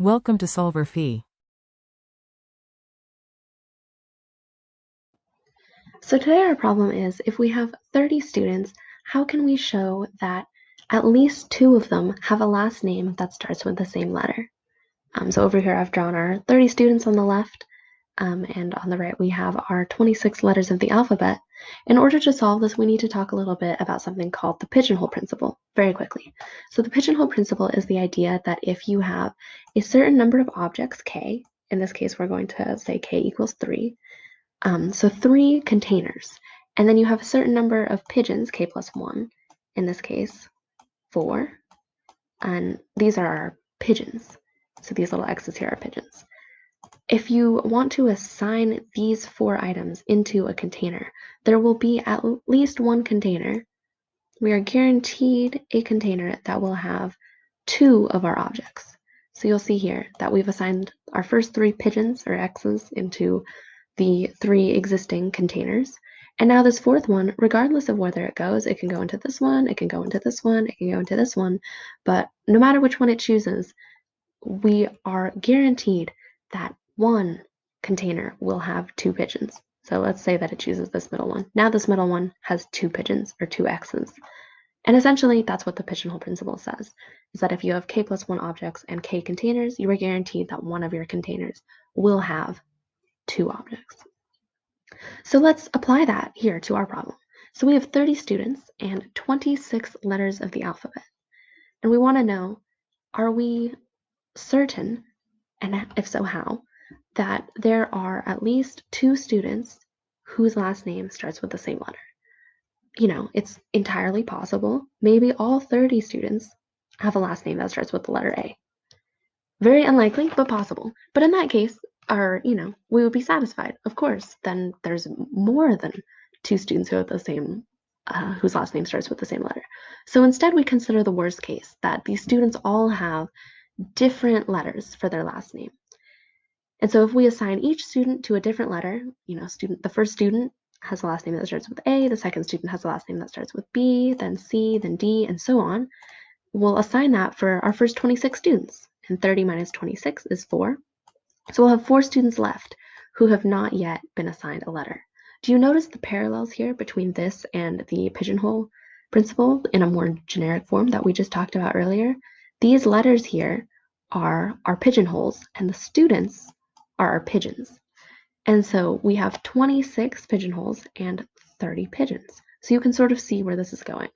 Welcome to solverfy. So today our problem is, if we have 30 students, how can we show that at least 2 of them have a last name that starts with the same letter? So over here I've drawn our 30 students on the left, and on the right we have our 26 letters of the alphabet. In order to solve this, we need to talk a little bit about something called the pigeonhole principle, very quickly. So the pigeonhole principle is the idea that if you have a certain number of objects, k, in this case we're going to say k equals 3, so 3 containers, and then you have a certain number of pigeons, k plus 1, in this case 4, and these are our pigeons. So these little x's here are pigeons. If you want to assign these 4 items into a container, there will be at least one container. We are guaranteed a container that will have 2 of our objects. So you'll see here that we've assigned our first 3 pigeons or x's into the 3 existing containers. And now this 4th one, regardless of whether it goes, it can go into this one, it can go into this one, it can go into this one, but no matter which one it chooses, we are guaranteed that one container will have 2 pigeons. So let's say that it chooses this middle one. Now this middle one has 2 pigeons or 2 x's. And essentially that's what the pigeonhole principle says, is that if you have k plus 1 objects and k containers, you are guaranteed that one of your containers will have 2 objects. So let's apply that here to our problem. So we have 30 students and 26 letters of the alphabet. And we want to know, are we certain, and if so how, that there are at least 2 students whose last name starts with the same letter? You know, it's entirely possible. Maybe all 30 students have a last name that starts with the letter A. Very unlikely, but possible. But in that case, we would be satisfied. Of course, then there's more than 2 students who have the same, whose last name starts with the same letter. So instead, we consider the worst case, that these students all have different letters for their last name. And so if we assign each student to a different letter, the first student has a last name that starts with A, the second student has a last name that starts with B, then C, then D, and so on, we'll assign that for our first 26 students. And 30 minus 26 is 4. So we'll have 4 students left who have not yet been assigned a letter. Do you notice the parallels here between this and the pigeonhole principle in a more generic form that we just talked about earlier? These letters here are our pigeonholes, and the students are our pigeons. And so we have 26 pigeonholes and 30 pigeons. So you can sort of see where this is going.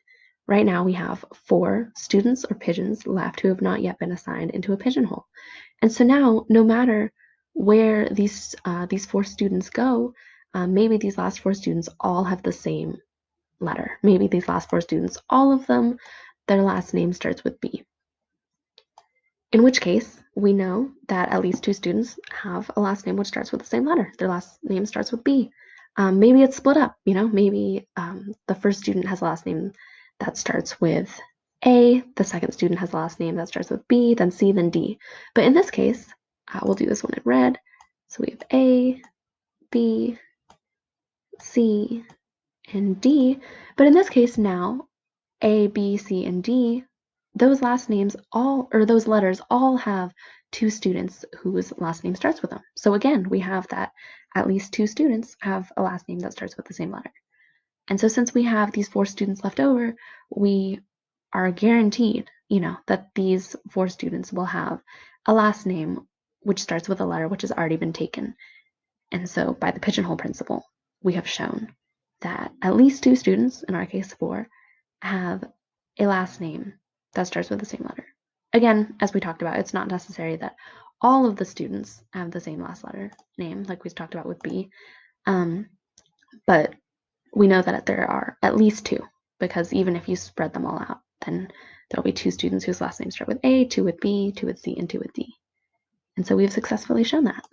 Right now we have 4 students or pigeons left who have not yet been assigned into a pigeonhole. And so now, no matter where these 4 students go, maybe these last 4 students all have the same letter. Maybe these last 4 students, all of them, their last name starts with B. In which case, we know that at least 2 students have a last name which starts with the same letter. Their last name starts with B. Maybe it's split up, maybe the first student has a last name that starts with A, the second student has a last name that starts with B, then C, then D. But in this case, we'll do this one in red. So we have A, B, C, and D. But in this case now, A, B, C, and D, those letters all have 2 students whose last name starts with them. So again, we have that at least 2 students have a last name that starts with the same letter. And so since we have these 4 students left over, we are guaranteed, that these 4 students will have a last name which starts with a letter which has already been taken. And so by the pigeonhole principle, we have shown that at least 2 students, in our case 4, have a last name that starts with the same letter. Again, as we talked about, it's not necessary that all of the students have the same last letter name, like we talked about with B, but we know that there are at least 2, because even if you spread them all out, then there'll be 2 students whose last names start with A, 2 with B, 2 with C, and 2 with D. And so we've successfully shown that.